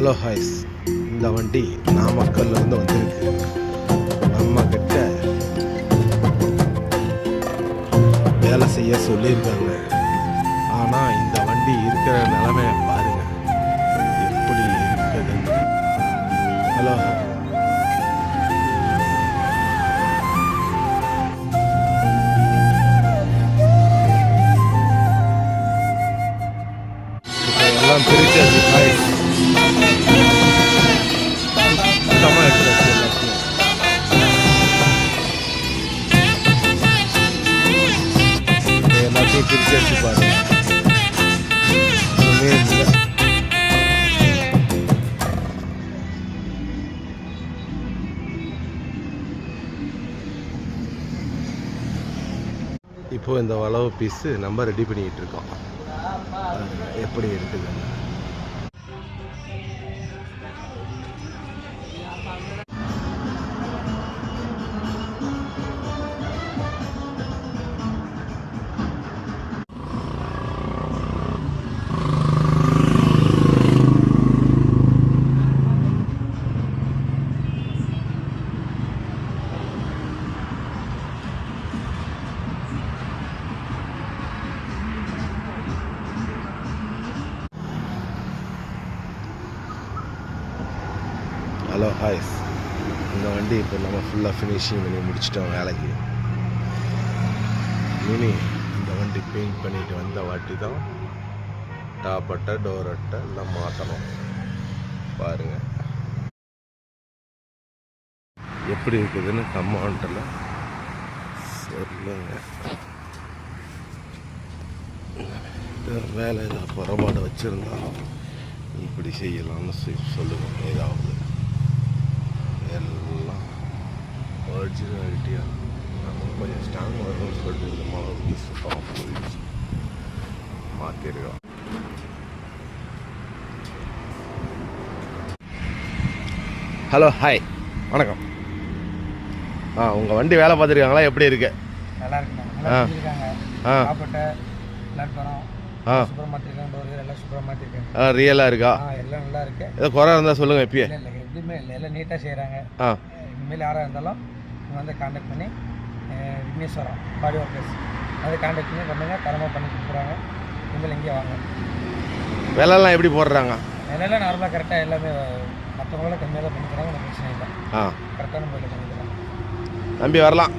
Hello ஹாய்ஸ், இந்த வண்டி நாமக்கல்லேருந்து வந்திருக்கு. நம்ம கிட்ட வேலை செய்ய சொல்லியிருக்காங்க. ஆனால் இந்த வண்டி இருக்கிற நிலைமையை பாருங்க எப்படி இருக்குதுன்னு. ஹலோ எல்லாம் பிரிச்சாச்சு ஹாய்ஸ். எல்லாத்தையும் பிரிச்சாச்சு பாருங்க. இப்போ இந்த வளவு பீஸு நம்ம ரெடி பண்ணிக்கிட்டு இருக்கோம். எப்படி இருக்குது ஹலோ ஹாய்ஸ், இந்த வண்டி இப்போ நம்ம ஃபுல்லாக ஃபினிஷிங் பண்ணி முடிச்சிட்டோம் வேலைக்கு. இனி இந்த வண்டி பெயிண்ட் பண்ணிட்டு வந்த வாட்டி தான் டாப் அட்டை டோர் அட்டை எல்லாம் மாற்றணும். பாருங்கள் எப்படி இருக்குதுன்னு கமெண்ட்டில் சொல்லுங்க. வேலை ஏதாவது குறைபாடு வச்சுருந்தா இப்படி செய்யலாம்னு சொல்லுவோம். ஏதாவது எல்லாம் ஒரிஜினாலிட்டியாக நம்ம கொஞ்சம் ஸ்ட்ராங் வரும்னு சொல்லிட்டு இந்த மாதிரி சுத்தமாக போயிடுச்சு மாற்றிருக்கோம். ஹலோ ஹாய், வணக்கம். உங்கள் வண்டி வேலை பார்த்துருக்காங்களா? எப்படி இருக்கு? நல்லா இருக்குங்க. ரியலாக இருக்கா? எல்லாம் நல்லா இருக்கு. ஏதோ குறை இருந்தால் சொல்லுங்கள். இப்பயே எதுவுமே இல்லை, எல்லாம் நீட்டாக செய்கிறாங்க. இனிமேல் யாராக இருந்தாலும் நீங்கள் வந்து கான்டாக்ட் பண்ணி விக்னேஸ்வரம் பாடி ஒர்க்கர்ஸ் அதை கான்டாக்ட் பண்ணி பண்ணுங்கள். தரமாக பண்ணி கொடுக்குறாங்க. இனிமேல் எங்கேயே வாங்க. விலைலாம் எப்படி போடுறாங்க? விலையெல்லாம் நார்மலாக கரெக்டாக எல்லாமே மற்றவங்களாம் கம்மியாக தான் பண்ணிக்கிறாங்க. ஒன்றும் பிரச்சனை இல்லை. கரெக்டான முறையில் பண்ணிக்கிறாங்க. நம்பி வரலாம்.